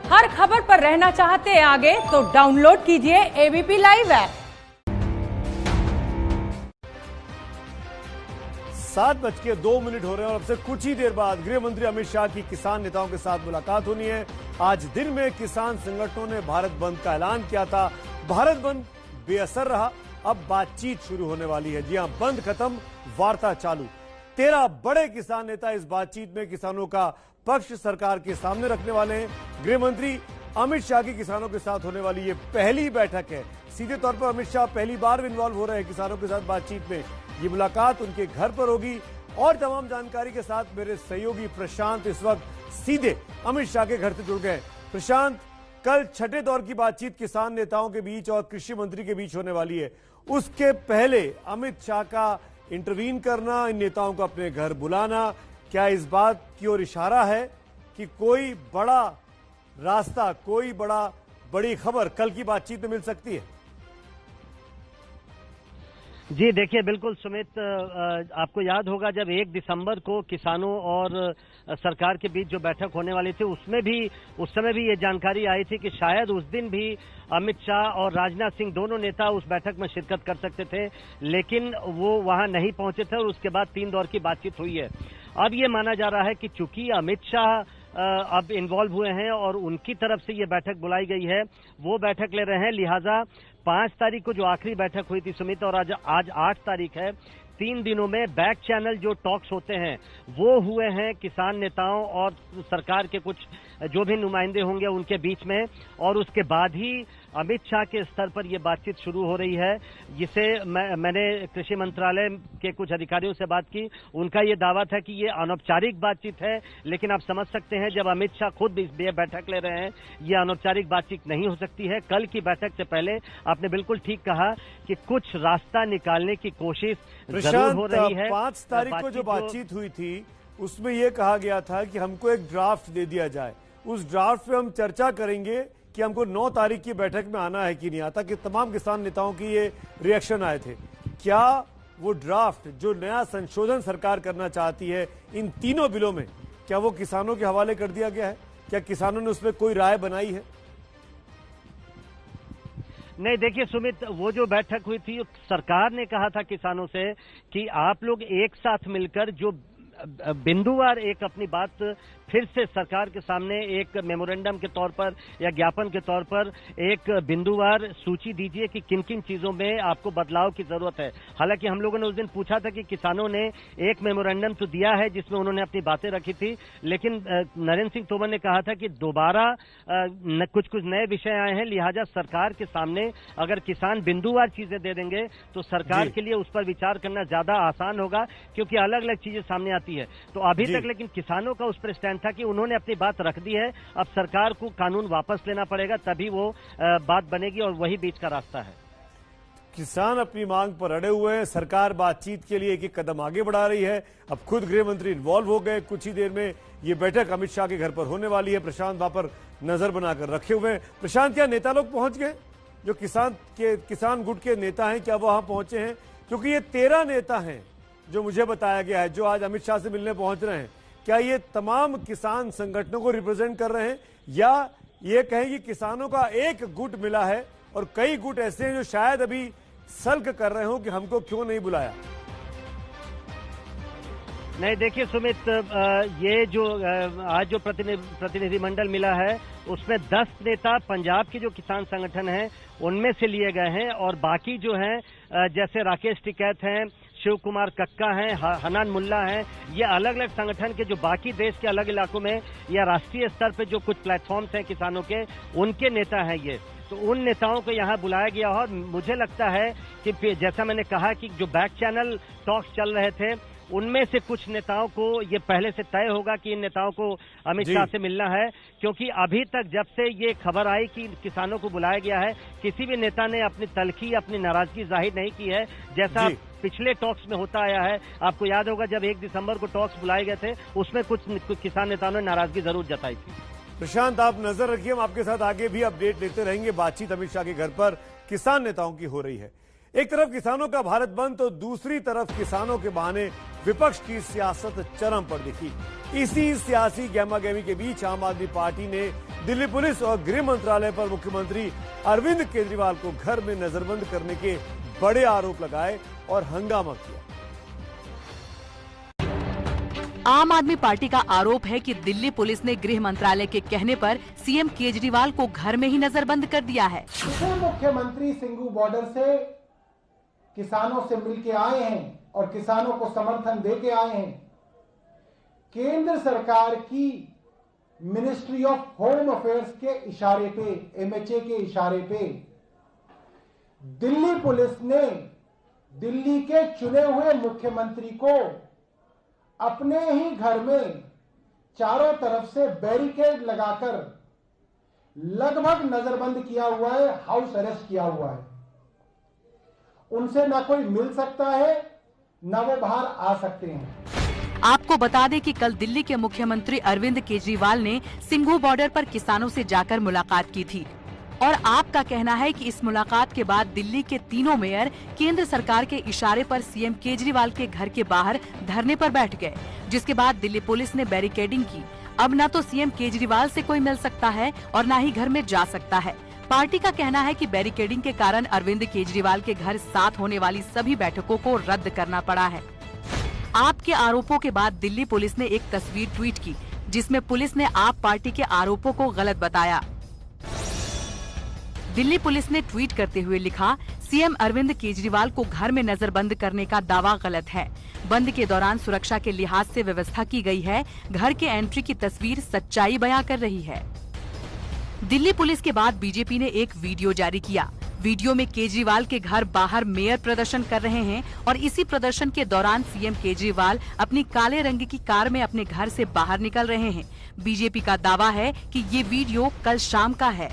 हर खबर पर रहना चाहते हैं आगे तो डाउनलोड कीजिए एबीपी लाइव ऐप। 7:02 हो रहे हैं और अब से कुछ ही देर बाद गृह मंत्री अमित शाह की किसान नेताओं के साथ मुलाकात होनी है। आज दिन में किसान संगठनों ने भारत बंद का ऐलान किया था। भारत बंद बेअसर रहा, अब बातचीत शुरू होने वाली है। जी हां, बंद खत्म, वार्ता चालू। 13 बड़े किसान नेता इस बातचीत में किसानों का पक्ष सरकार के सामने रखने वाले हैं। गृह मंत्री अमित शाह की किसानों के साथ होने वाली ये पहली बैठक है। सीधे तौर पर अमित शाह पहली बार इन्वॉल्व हो रहे हैं किसानों के साथ बातचीत में। ये मुलाकात उनके घर पर होगी और तमाम जानकारी के साथ मेरे सहयोगी प्रशांत इस वक्त सीधे अमित शाह के घर से जुड़ गए। प्रशांत, कल छठे दौर की बातचीत किसान नेताओं के बीच और कृषि मंत्री के बीच होने वाली है। उसके पहले अमित शाह का इंटरवीन करना, इन नेताओं को अपने घर बुलाना, क्या इस बात की ओर इशारा है कि कोई बड़ा रास्ता, कोई बड़ी खबर कल की बातचीत में मिल सकती है? जी देखिए, बिल्कुल सुमित, आपको याद होगा जब 1 दिसंबर को किसानों और सरकार के बीच जो बैठक होने वाली थी उस समय भी ये जानकारी आई थी कि शायद उस दिन भी अमित शाह और राजनाथ सिंह दोनों नेता उस बैठक में शिरकत कर सकते थे, लेकिन वो वहां नहीं पहुंचे थे और उसके बाद 3 दौर की बातचीत हुई है। अब ये माना जा रहा है कि चूंकि अमित शाह अब इन्वॉल्व हुए हैं और उनकी तरफ से ये बैठक बुलाई गई है, वो बैठक ले रहे हैं, लिहाजा 5 तारीख को जो आखिरी बैठक हुई थी सुमित, और आज 8 तारीख है, 3 दिनों में बैक चैनल जो टॉक्स होते हैं वो हुए हैं किसान नेताओं और सरकार के कुछ जो भी नुमाइंदे होंगे उनके बीच में, और उसके बाद ही अमित शाह के स्तर पर यह बातचीत शुरू हो रही है, जिसे मैंने कृषि मंत्रालय के कुछ अधिकारियों से बात की। उनका यह दावा था कि ये अनौपचारिक बातचीत है, लेकिन आप समझ सकते हैं जब अमित शाह खुद ये बैठक ले रहे हैं, ये अनौपचारिक बातचीत नहीं हो सकती है। कल की बैठक से पहले आपने बिल्कुल ठीक कहा कि कुछ रास्ता निकालने की कोशिश जरूर हो रही है। 5 तारीख को जो बातचीत हुई थी उसमें यह कहा गया था कि हमको एक ड्राफ्ट दे दिया जाए, उस ड्राफ्ट पे हम चर्चा करेंगे कि हमको 9 तारीख की बैठक में आना है कि नहीं आता, कि तमाम किसान नेताओं की ये रिएक्शन आए थे। क्या वो ड्राफ्ट जो नया संशोधन सरकार करना चाहती है इन तीनों बिलों में, क्या वो किसानों के हवाले कर दिया गया है? क्या किसानों ने उसमें कोई राय बनाई है? नहीं, देखिए सुमित, वो जो बैठक हुई थी सरकार ने कहा था किसानों से कि आप लोग एक साथ मिलकर जो बिंदुवार एक अपनी बात फिर से सरकार के सामने एक मेमोरेंडम के तौर पर या ज्ञापन के तौर पर एक बिंदुवार सूची दीजिए कि किन किन चीजों में आपको बदलाव की जरूरत है। हालांकि हम लोगों ने उस दिन पूछा था कि किसानों ने एक मेमोरेंडम तो दिया है जिसमें उन्होंने अपनी बातें रखी थी, लेकिन नरेंद्र सिंह तोमर ने कहा था कि दोबारा कुछ नए विषय आए हैं, लिहाजा सरकार के सामने अगर किसान बिंदुवार चीजें दे देंगे तो सरकार के लिए उस पर विचार करना ज्यादा आसान होगा, क्योंकि अलग अलग चीजें सामने आती है। तो अभी तक लेकिन किसानों का उस पर स्टैंड था कि उन्होंने अपनी बात रख दी है, अब सरकार को कानून वापस लेना पड़ेगा, तभी वो बात बनेगी और वही बीच का रास्ता है। किसान अपनी मांग पर अड़े हुए हैं, सरकार बातचीत के लिए एक कदम आगे बढ़ा रही है। अब खुद गृह मंत्री इन्वॉल्व हो गए। कुछ ही देर में ये बैठक अमित शाह के घर पर होने वाली है। प्रशांत वहां पर नजर बनाकर रखे हुए हैं। प्रशांत, क्या नेता लोग पहुंच गए? जो किसान गुट के नेता हैं, क्या वो वहां पहुंचे हैं? क्योंकि ये 13 नेता हैं जो मुझे बताया गया है, जो आज अमित शाह से मिलने पहुंच रहे हैं। क्या ये तमाम किसान संगठनों को रिप्रेजेंट कर रहे हैं, या ये कहें कि किसानों का एक गुट मिला है और कई गुट ऐसे हैं जो शायद अभी सल्क कर रहे हो कि हमको क्यों नहीं बुलाया? नहीं, देखिए सुमित, ये जो आज जो प्रतिनिधिमंडल मिला है उसमें 10 नेता पंजाब के जो किसान संगठन हैं उनमें से लिए गए हैं, और बाकी जो हैं जैसे राकेश टिकैत हैं, शिव कुमार कक्का हैं, हनान मुल्ला हैं, ये अलग अलग संगठन के जो बाकी देश के अलग इलाकों में या राष्ट्रीय स्तर पे जो कुछ प्लेटफॉर्म्स हैं किसानों के, उनके नेता हैं ये। तो उन नेताओं को यहाँ बुलाया गया और मुझे लगता है कि जैसा मैंने कहा कि जो बैक चैनल टॉक्स चल रहे थे उनमें से कुछ नेताओं को ये पहले से तय होगा कि इन नेताओं को अमित शाह से मिलना है, क्योंकि अभी तक जब से ये खबर आई कि किसानों को बुलाया गया है, किसी भी नेता ने अपनी तलखी, अपनी नाराजगी जाहिर नहीं की है, जैसा पिछले टॉक्स में होता आया है। आपको याद होगा जब 1 दिसंबर को टॉक्स बुलाए गए थे उसमें कुछ किसान नेताओं ने नाराजगी जरूर जताई थी। प्रशांत, आप नजर रखिए, हम आपके साथ आगे भी अपडेट लेते रहेंगे। बातचीत अमित शाह के घर पर किसान नेताओं की हो रही है। एक तरफ किसानों का भारत बंद तो दूसरी तरफ किसानों के बहाने विपक्ष की सियासत चरम पर दिखी। इसी सियासी गहमागहमी के बीच आम आदमी पार्टी ने दिल्ली पुलिस और गृह मंत्रालय पर मुख्यमंत्री अरविंद केजरीवाल को घर में नजरबंद करने के बड़े आरोप लगाए और हंगामा किया। आम आदमी पार्टी का आरोप है कि दिल्ली पुलिस ने गृह मंत्रालय के कहने पर सीएम केजरीवाल को घर में ही नजरबंद कर दिया है। मुख्यमंत्री सिंघू बॉर्डर से किसानों से मिलके आए हैं और किसानों को समर्थन देके आए हैं। केंद्र सरकार की मिनिस्ट्री ऑफ होम अफेयर्स के इशारे पे, एमएचए के इशारे पे दिल्ली पुलिस ने दिल्ली के चुने हुए मुख्यमंत्री को अपने ही घर में चारों तरफ से बैरिकेड लगाकर लगभग नजरबंद किया हुआ है, हाउस अरेस्ट किया हुआ है। उनसे ना कोई मिल सकता है, ना वो बाहर आ सकते हैं। आपको बता दें कि कल दिल्ली के मुख्यमंत्री अरविंद केजरीवाल ने सिंघू बॉर्डर पर किसानों से जाकर मुलाकात की थी और आपका कहना है कि इस मुलाकात के बाद दिल्ली के तीनों मेयर केंद्र सरकार के इशारे पर सीएम केजरीवाल के घर के बाहर धरने पर बैठ गए, जिसके बाद दिल्ली पुलिस ने बैरिकेडिंग की। अब न तो सीएम केजरीवाल से कोई मिल सकता है और न ही घर में जा सकता है। पार्टी का कहना है कि बैरिकेडिंग के कारण अरविंद केजरीवाल के घर साथ होने वाली सभी बैठकों को रद्द करना पड़ा है। आपके आरोपों के बाद दिल्ली पुलिस ने एक तस्वीर ट्वीट की, जिसमें पुलिस ने आप पार्टी के आरोपों को गलत बताया। दिल्ली पुलिस ने ट्वीट करते हुए लिखा, सीएम अरविंद केजरीवाल को घर में नजरबंद करने का दावा गलत है। बंद के दौरान सुरक्षा के लिहाज से व्यवस्था की गई है। घर के एंट्री की तस्वीर सच्चाई बयां कर रही है। दिल्ली पुलिस के बाद बीजेपी ने एक वीडियो जारी किया। वीडियो में केजरीवाल के घर बाहर मेयर प्रदर्शन कर रहे हैं और इसी प्रदर्शन के दौरान सीएम केजरीवाल अपनी काले रंग की कार में अपने घर से बाहर निकल रहे हैं। बीजेपी का दावा है कि ये वीडियो कल शाम का है।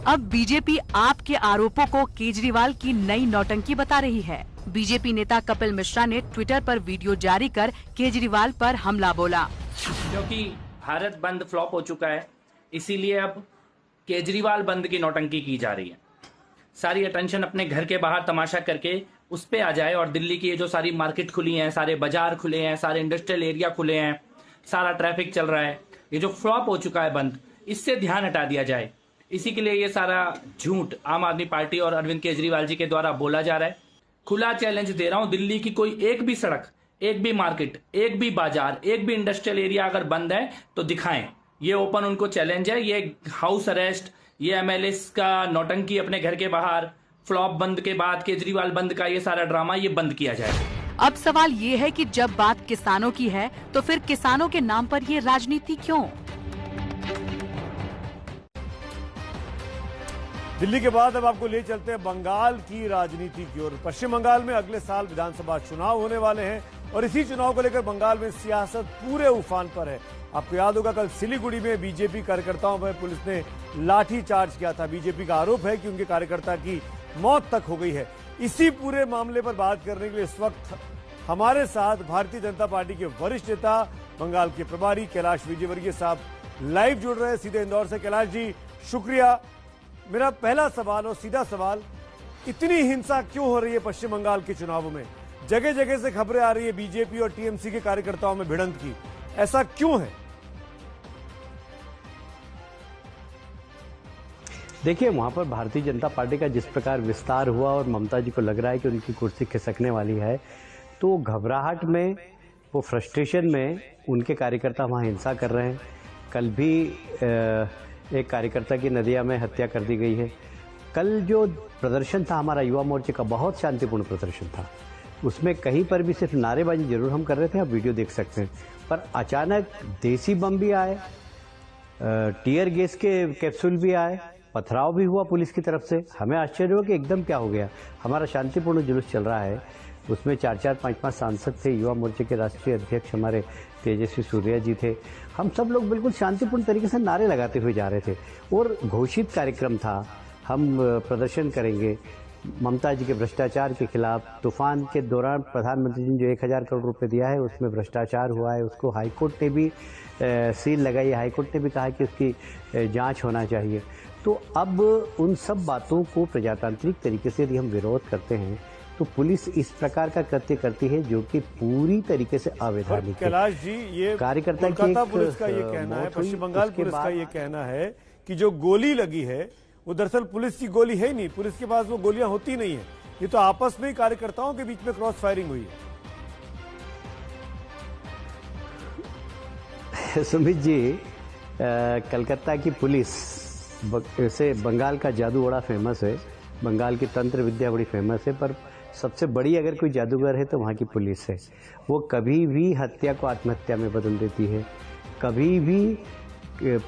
अब बीजेपी आपके आरोपों को केजरीवाल की नई नौटंकी बता रही है। बीजेपी नेता कपिल मिश्रा ने ट्विटर पर वीडियो जारी कर केजरीवाल पर हमला बोला। क्योंकि भारत बंद फ्लॉप हो चुका है, इसीलिए अब केजरीवाल बंद की नौटंकी की जा रही है। सारी अटेंशन अपने घर के बाहर तमाशा करके उस पे आ जाए और दिल्ली की ये जो सारी मार्केट खुली हैं, सारे बाजार खुले हैं, सारे इंडस्ट्रियल एरिया खुले हैं, सारा ट्रैफिक चल रहा है, ये जो फ्लॉप हो चुका है बंद, इससे ध्यान हटा दिया जाए। इसी के लिए ये सारा झूठ आम आदमी पार्टी और अरविंद केजरीवाल जी के द्वारा बोला जा रहा है। खुला चैलेंज दे रहा हूं, दिल्ली की कोई एक भी सड़क, एक भी मार्केट, एक भी बाजार, एक भी इंडस्ट्रियल एरिया अगर बंद है तो दिखाएं। ये ओपन उनको चैलेंज है। ये हाउस अरेस्ट, ये एमएलएस का नौटंकी अपने घर के बाहर, फ्लॉप बंद के बाद केजरीवाल बंद का ये सारा ड्रामा, ये बंद किया जाए। अब सवाल ये है कि जब बात किसानों की है तो फिर किसानों के नाम पर ये राजनीति क्यों? दिल्ली के बाद अब आपको ले चलते हैं बंगाल की राजनीति की ओर। पश्चिम बंगाल में अगले साल विधानसभा चुनाव होने वाले हैं और इसी चुनाव को लेकर बंगाल में सियासत पूरे उफान पर है। आपको याद होगा कल सिलीगुड़ी में बीजेपी कार्यकर्ताओं पर पुलिस ने लाठी चार्ज किया था। बीजेपी का आरोप है कि उनके कार्यकर्ता की मौत तक हो गई है। इसी पूरे मामले पर बात करने के लिए इस वक्त हमारे साथ भारतीय जनता पार्टी के वरिष्ठ नेता, बंगाल के प्रभारी कैलाश विजयवर्गीय साहब लाइव जुड़ रहे हैं सीधे इंदौर से। कैलाश जी शुक्रिया। मेरा पहला सवाल और सीधा सवाल, इतनी हिंसा क्यों हो रही है पश्चिम बंगाल के चुनावों में? जगह जगह से खबरें आ रही है बीजेपी और टीएमसी के कार्यकर्ताओं में भिड़ंत की, ऐसा क्यों है? देखिए, वहां पर भारतीय जनता पार्टी का जिस प्रकार विस्तार हुआ और ममता जी को लग रहा है कि उनकी कुर्सी खिसकने वाली है, तो घबराहट में, वो फ्रस्ट्रेशन में उनके कार्यकर्ता वहां हिंसा कर रहे हैं। कल भी एक कार्यकर्ता की नदिया में हत्या कर दी गई है। कल जो प्रदर्शन था हमारा युवा मोर्चे का, बहुत शांतिपूर्ण प्रदर्शन था। उसमें कहीं पर भी सिर्फ नारेबाजी जरूर हम कर रहे थे, आप वीडियो देख सकते हैं, पर अचानक देसी बम भी आए, टीयर गैस के कैप्सूल भी आए, पथराव भी हुआ पुलिस की तरफ से। हमें आश्चर्य हुआ कि एकदम क्या हो गया। हमारा शांतिपूर्ण जुलूस चल रहा है, उसमें 4-4, 5-5 सांसद थे, युवा मोर्चे के राष्ट्रीय अध्यक्ष हमारे तेजस्वी सूर्या जी थे। हम सब लोग बिल्कुल शांतिपूर्ण तरीके से नारे लगाते हुए जा रहे थे और घोषित कार्यक्रम था, हम प्रदर्शन करेंगे ममता जी के भ्रष्टाचार के खिलाफ। तूफान के दौरान प्रधानमंत्री जी ने जो 1000 करोड़ रुपए दिया है उसमें भ्रष्टाचार हुआ है, उसको हाईकोर्ट ने भी सील लगाई है। हाईकोर्ट ने भी कहा कि उसकी जांच होना चाहिए। तो अब उन सब बातों को प्रजातांत्रिक तरीके से यदि हम विरोध करते हैं तो पुलिस इस प्रकार का कृत्य करती है जो कि पूरी तरीके से अवैधानिक है। कैलाश जी, ये कार्यकर्ता की कोलकाता पुलिस का ये कहना है, पश्चिम बंगाल पुलिस का ये कहना है कि जो गोली लगी है वो दरअसल पुलिस की गोली है ही नहीं, पुलिस के पास वो गोलियां होती नहीं है, ये तो आपस में ही कार्यकर्ताओं के बीच में क्रॉस फायरिंग हुई है। सुमित जी, कलकत्ता की पुलिस से बंगाल का जादू बड़ा फेमस है, बंगाल की तंत्र विद्या बड़ी फेमस है, पर सबसे बड़ी अगर कोई जादूगर है तो वहाँ की पुलिस है। वो कभी भी हत्या को आत्महत्या में बदल देती है, कभी भी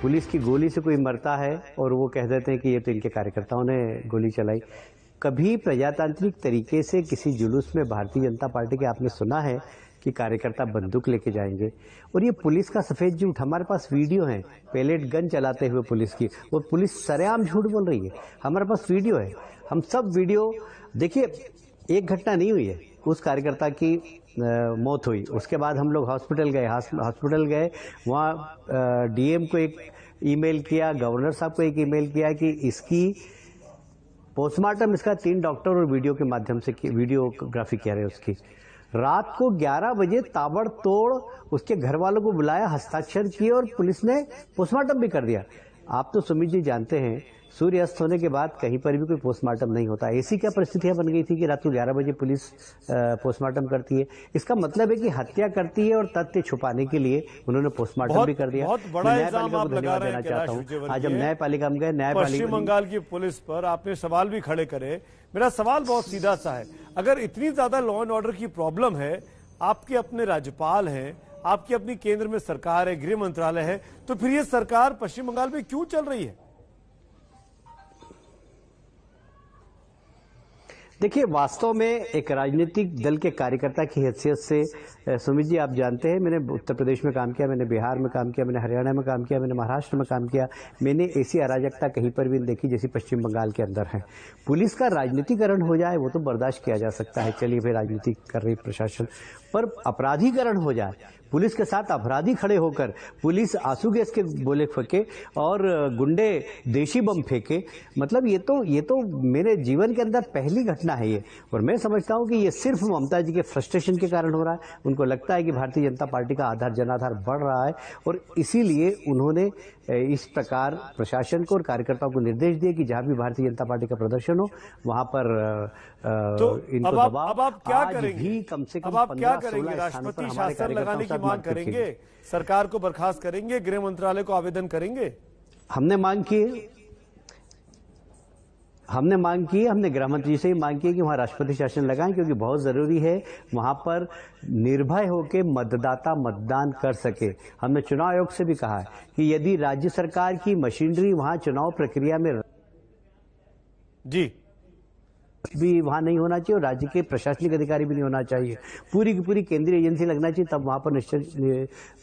पुलिस की गोली से कोई मरता है और वो कह देते हैं कि ये तो इनके कार्यकर्ताओं ने गोली चलाई। कभी प्रजातांत्रिक तरीके से किसी जुलूस में भारतीय जनता पार्टी के आपने सुना है कि कार्यकर्ता बंदूक लेके जाएंगे? और ये पुलिस का सफेद झूठ, हमारे पास वीडियो है पैलेट गन चलाते हुए पुलिस की, वो पुलिस सरेआम झूठ बोल रही है, हमारे पास वीडियो है, हम सब वीडियो देखिए। एक घटना नहीं हुई है, उस कार्यकर्ता की मौत हुई, उसके बाद हम लोग हॉस्पिटल गए, वहाँ डीएम को एक ईमेल किया, गवर्नर साहब को एक ईमेल किया कि इसकी पोस्टमार्टम इसका 3 डॉक्टर और वीडियो के माध्यम से वीडियोग्राफी किया रहे उसकी। रात को 11 बजे ताबड़तोड़ उसके घर वालों को बुलाया, हस्ताक्षर किए और पुलिस ने पोस्टमार्टम भी कर दिया। आप तो सुमित जी जानते हैं सूर्य अस्त होने के बाद कहीं पर भी कोई पोस्टमार्टम नहीं होता। ऐसी क्या परिस्थितियां बन गई थी कि रात को 11 बजे पुलिस पोस्टमार्टम करती है? इसका मतलब है कि हत्या करती है और तथ्य छुपाने के लिए उन्होंने पोस्टमार्टम भी कर दिया। बहुत बड़ा इल्जाम आप लगा रहे हैं चाहता हूँ। आज हम न्यायपालिका में गए, पश्चिम बंगाल की पुलिस पर आपने सवाल भी खड़े करे। मेरा सवाल बहुत सीधा सा है, अगर इतनी ज्यादा लॉ एंड ऑर्डर की प्रॉब्लम है, आपके अपने राज्यपाल हैं, आपकी अपनी केंद्र में सरकार है, गृह मंत्रालय है, तो फिर ये सरकार पश्चिम बंगाल में क्यों चल रही है? देखिए, वास्तव में एक राजनीतिक दल के कार्यकर्ता की हैसियत से सुमित जी आप जानते हैं, मैंने उत्तर प्रदेश में काम किया, मैंने बिहार में काम किया, मैंने हरियाणा में काम किया, मैंने महाराष्ट्र में काम किया, मैंने ऐसी अराजकता कहीं पर भी नहीं देखी जैसी पश्चिम बंगाल के अंदर है। पुलिस का राजनीतिकरण हो जाए वो तो बर्दाश्त किया जा सकता है, चलिए भाई राजनीति कर रही प्रशासन, पर अपराधीकरण हो जाए, पुलिस के साथ अपराधी खड़े होकर पुलिस आंसू गैस के गोले फेंके और गुंडे देशी बम फेंके, मतलब ये तो मेरे जीवन के अंदर पहली घटना है ये। और मैं समझता हूं कि ये सिर्फ ममता जी के फ्रस्ट्रेशन के कारण हो रहा है। उनको लगता है कि भारतीय जनता पार्टी का आधार जनाधार बढ़ रहा है और इसीलिए उन्होंने इस प्रकार प्रशासन को और कार्यकर्ताओं को निर्देश दिए कि जहां भी भारतीय जनता पार्टी का प्रदर्शन हो वहां पर तो इनको दबाव। अब आप क्या करेंगे? भी कम से कम अब आप क्या 15-16 करेंगे? स्थानों पर राष्ट्रपति हमारे शासन लगाने की मांग करेंगे, सरकार को बर्खास्त करेंगे, गृह मंत्रालय को आवेदन करेंगे? हमने मांग की, हमने गृह मंत्री से ही मांग की कि वहां राष्ट्रपति शासन लगाएं, क्योंकि बहुत जरूरी है वहां पर निर्भय होकर मतदाता मतदान कर सके। हमने चुनाव आयोग से भी कहा है कि यदि राज्य सरकार की मशीनरी वहां चुनाव प्रक्रिया में जी भी वहां नहीं होना चाहिए और राज्य के प्रशासनिक अधिकारी भी नहीं होना चाहिए, पूरी की पूरी केंद्रीय एजेंसी लगना चाहिए, तब वहां पर निश्चित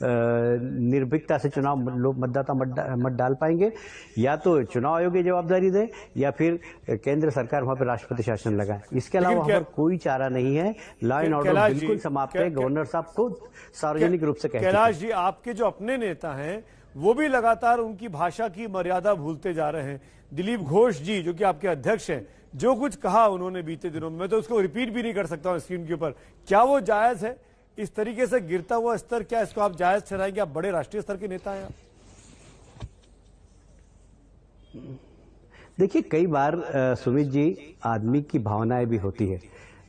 निर्भीकता से चुनाव मतदाता मत डाल पाएंगे। या तो चुनाव आयोग की जवाबदारी दे या फिर केंद्र सरकार वहां पर राष्ट्रपति शासन लगाए, इसके अलावा वहां पर कोई चारा नहीं है। लॉ एंड ऑर्डर बिल्कुल समाप्त है, गवर्नर साहब खुद सार्वजनिक रूप से कहते हैं। कैलाश जी, आपके जो अपने नेता हैं वो भी लगातार उनकी भाषा की मर्यादा भूलते जा रहे हैं। दिलीप घोष जी जो कि आपके अध्यक्ष हैं, जो कुछ कहा उन्होंने बीते दिनों में, मैं तो उसको रिपीट भी नहीं कर सकता हूं स्क्रीन के ऊपर, क्या वो जायज है? इस तरीके से गिरता हुआ स्तर, क्या इसको आप जायज ठहराएंगे? आप बड़े राष्ट्रीय स्तर के नेता हैं। देखिए, कई बार सुमित जी आदमी की भावनाएं भी होती है।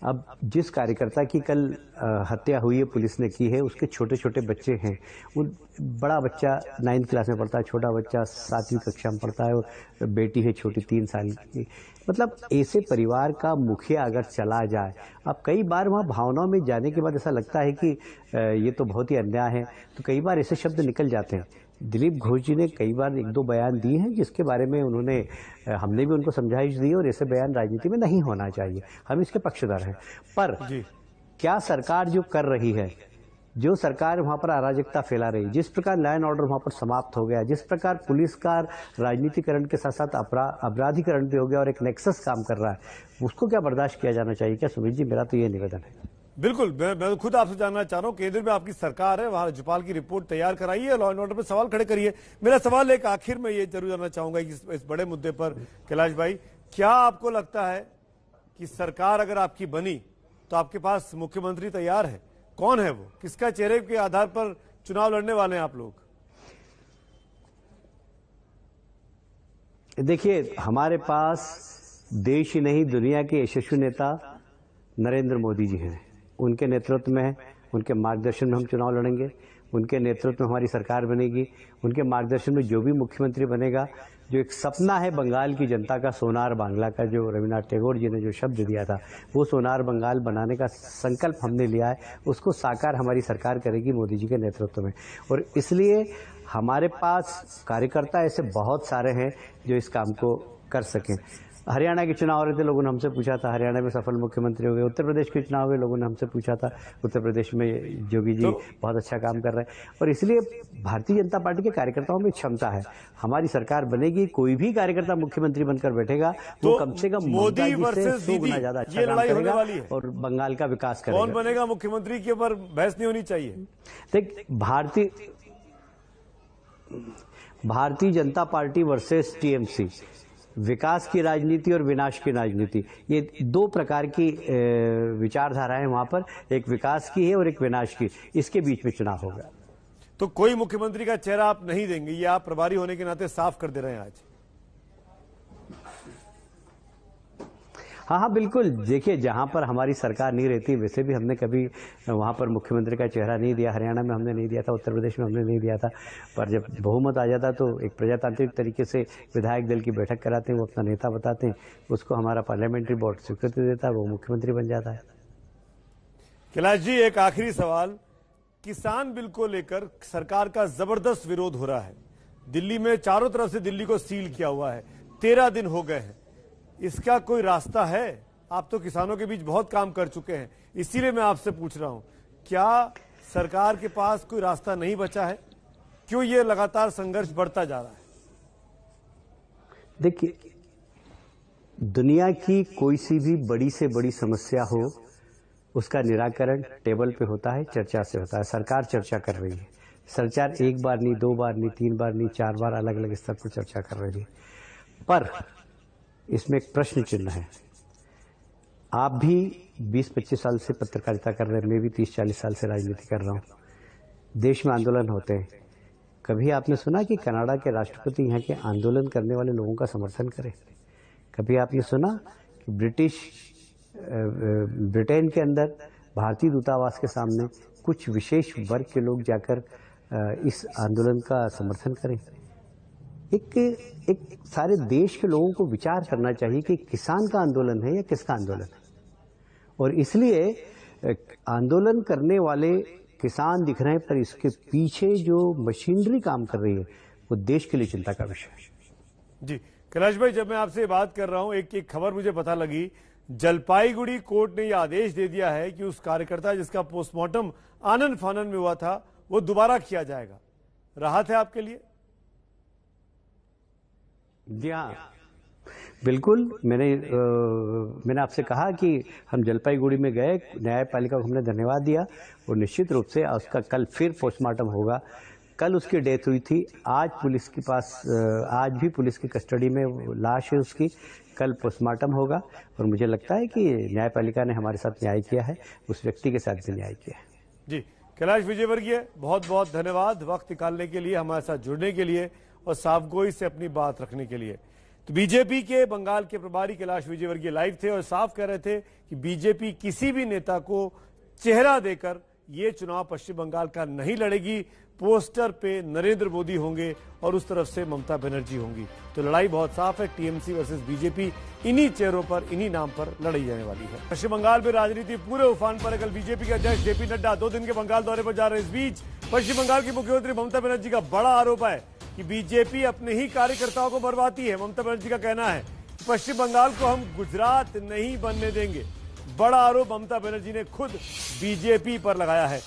अब जिस कार्यकर्ता की कल हत्या हुई है, पुलिस ने की है, उसके छोटे छोटे बच्चे हैं। वो बड़ा बच्चा 9th क्लास में पढ़ता है, छोटा बच्चा 7वीं कक्षा में पढ़ता है और बेटी है छोटी 3 साल की। मतलब ऐसे परिवार का मुखिया अगर चला जाए, अब कई बार वहाँ भावनाओं में जाने के बाद ऐसा लगता है कि ये तो बहुत ही अन्याय है, तो कई बार ऐसे शब्द निकल जाते हैं। दिलीप घोष जी ने कई बार 1-2 बयान दिए हैं जिसके बारे में हमने भी उनको समझाइश दी और ऐसे बयान राजनीति में नहीं होना चाहिए, हम इसके पक्षधर हैं। पर क्या सरकार जो कर रही है, जो सरकार वहां पर अराजकता फैला रही, जिस प्रकार लॉ एंड ऑर्डर वहां पर समाप्त हो गया, जिस प्रकार पुलिस का राजनीतिकरण के साथ साथ अपराधीकरण भी हो गया और एक नेक्सस काम कर रहा है, उसको क्या बर्दाश्त किया जाना चाहिए क्या सुमित जी? मेरा तो ये निवेदन है। बिल्कुल, मैं खुद आपसे जानना चाह रहा हूं, केंद्र में आपकी सरकार है, वहां राज्यपाल की रिपोर्ट तैयार कराइए, लॉ एंड ऑर्डर पर सवाल खड़े करिए। मेरा सवाल एक आखिर में ये जरूर जानना चाहूंगा कि इस बड़े मुद्दे पर कैलाश भाई, क्या आपको लगता है कि सरकार अगर आपकी बनी तो आपके पास मुख्यमंत्री तैयार है। कौन है वो, किसका चेहरे के आधार पर चुनाव लड़ने वाले हैं आप लोग? देखिए, हमारे पास देश ही नहीं दुनिया के यशस्वी नेता नरेंद्र मोदी जी हैं। उनके नेतृत्व में, उनके मार्गदर्शन में हम चुनाव लड़ेंगे। उनके नेतृत्व में हमारी सरकार बनेगी। उनके मार्गदर्शन में जो भी मुख्यमंत्री बनेगा, जो एक सपना है बंगाल की जनता का, सोनार बांग्ला का, जो रविन्द्रनाथ टैगोर जी ने जो शब्द दिया था, वो सोनार बंगाल बनाने का संकल्प हमने लिया है। उसको साकार हमारी सरकार करेगी मोदी जी के नेतृत्व में। और इसलिए हमारे पास कार्यकर्ता ऐसे बहुत सारे हैं जो इस काम को कर सकें। हरियाणा के चुनाव हो रहे थे, लोगों ने हमसे पूछा था, हरियाणा में सफल मुख्यमंत्री हो गए। उत्तर प्रदेश के चुनाव हुए, लोगों ने हमसे पूछा था, उत्तर प्रदेश में योगी जी बहुत अच्छा काम कर रहे हैं। और इसलिए भारतीय जनता पार्टी के कार्यकर्ताओं में क्षमता है। हमारी सरकार बनेगी, कोई भी कार्यकर्ता मुख्यमंत्री बनकर बैठेगा तो कम से कम मोदी वर्सेस दीदी, ज्यादा अच्छा ये काम लड़ाई होने करेगा वाली है और बंगाल का विकास करेगा। कौन बनेगा मुख्यमंत्री के ऊपर बहस नहीं होनी चाहिए। देख, Bharatiya Janata party versus TMC, विकास की राजनीति और विनाश की राजनीति, ये दो प्रकार की विचारधाराएं वहां पर, एक विकास की है और एक विनाश की। इसके बीच में चुनाव होगा। तो कोई मुख्यमंत्री का चेहरा आप नहीं देंगे, ये आप प्रभारी होने के नाते साफ कर दे रहे हैं आज? हाँ, बिल्कुल। देखिए, जहां पर हमारी सरकार नहीं रहती, वैसे भी हमने कभी वहां पर मुख्यमंत्री का चेहरा नहीं दिया। हरियाणा में हमने नहीं दिया था, उत्तर प्रदेश में हमने नहीं दिया था। पर जब बहुमत आ जाता तो एक प्रजातांत्रिक तरीके से विधायक दल की बैठक कराते हैं, वो अपना नेता बताते हैं, उसको हमारा पार्लियामेंट्री बोर्ड स्वीकृति देता है, वो मुख्यमंत्री बन जाता है। कैलाश जी, एक आखिरी सवाल। किसान बिल को लेकर सरकार का जबरदस्त विरोध हो रहा है। दिल्ली में चारों तरफ से दिल्ली को सील किया हुआ है, 13 दिन हो गए हैं। इसका कोई रास्ता है? आप तो किसानों के बीच बहुत काम कर चुके हैं, इसीलिए मैं आपसे पूछ रहा हूं, क्या सरकार के पास कोई रास्ता नहीं बचा है? क्यों ये लगातार संघर्ष बढ़ता जा रहा है? देखिए, दुनिया की कोई सी भी बड़ी से बड़ी समस्या हो, उसका निराकरण टेबल पे होता है, चर्चा से होता है। सरकार चर्चा कर रही है। सरकार एक बार नहीं, 2 बार नहीं, 3 बार नहीं, 4 बार अलग अलग स्तर पर चर्चा कर रही है। पर इसमें एक प्रश्न चिन्ह है। आप भी 20-25 साल से पत्रकारिता कर रहे हैं, मैं भी 30-40 साल से राजनीति कर रहा हूं। देश में आंदोलन होते हैं। कभी आपने सुना कि कनाडा के राष्ट्रपति यहाँ के आंदोलन करने वाले लोगों का समर्थन करें? कभी आपने सुना कि ब्रिटेन के अंदर भारतीय दूतावास के सामने कुछ विशेष वर्ग के लोग जाकर इस आंदोलन का समर्थन करें? एक सारे देश के लोगों को विचार करना चाहिए कि किसान का आंदोलन है या किसका आंदोलन है। और इसलिए आंदोलन करने वाले किसान दिख रहे हैं, पर इसके पीछे जो मशीनरी काम कर रही है वो देश के लिए चिंता का विषय है। जी कैलाश भाई, जब मैं आपसे बात कर रहा हूं, एक खबर मुझे पता लगी, जलपाईगुड़ी कोर्ट ने यह आदेश दे दिया है कि उस कार्यकर्ता जिसका पोस्टमार्टम आनन फानन में हुआ था वो दोबारा किया जाएगा। राहत है आपके लिए? जी हाँ, बिल्कुल। मैंने आपसे कहा कि हम जलपाईगुड़ी में गए, न्यायपालिका को हमने धन्यवाद दिया और निश्चित रूप से उसका कल फिर पोस्टमार्टम होगा। कल उसकी डेथ हुई थी, आज पुलिस के पास, आज भी पुलिस की कस्टडी में लाश है उसकी। कल पोस्टमार्टम होगा और मुझे लगता है कि न्यायपालिका ने हमारे साथ न्याय किया है, उस व्यक्ति के साथ भी न्याय किया है। जी कैलाश विजयवर्गीय, बहुत बहुत धन्यवाद वक्त निकालने के लिए, हमारे साथ जुड़ने के लिए और साफगोई से अपनी बात रखने के लिए। तो बीजेपी के बंगाल के प्रभारी कैलाश विजयवर्गीय लाइव थे और साफ कह रहे थे कि बीजेपी किसी भी नेता को चेहरा देकर ये चुनाव पश्चिम बंगाल का नहीं लड़ेगी। पोस्टर पे नरेंद्र मोदी होंगे और उस तरफ से ममता बनर्जी होंगी। तो लड़ाई बहुत साफ है, टीएमसी वर्सेस बीजेपी, इन्हीं चेहरों पर, इन्हीं नाम पर लड़ी जाने वाली है। पश्चिम बंगाल में राजनीति पूरे उफान पर है। कल बीजेपी के अध्यक्ष जेपी नड्डा 2 दिन के बंगाल दौरे पर जा रहे हैं। इस बीच पश्चिम बंगाल की मुख्यमंत्री ममता बनर्जी का बड़ा आरोप है कि बीजेपी अपने ही कार्यकर्ताओं को मरवाती है। ममता बनर्जी का कहना है कि पश्चिम बंगाल को हम गुजरात नहीं बनने देंगे। बड़ा आरोप ममता बनर्जी ने खुद बीजेपी पर लगाया है।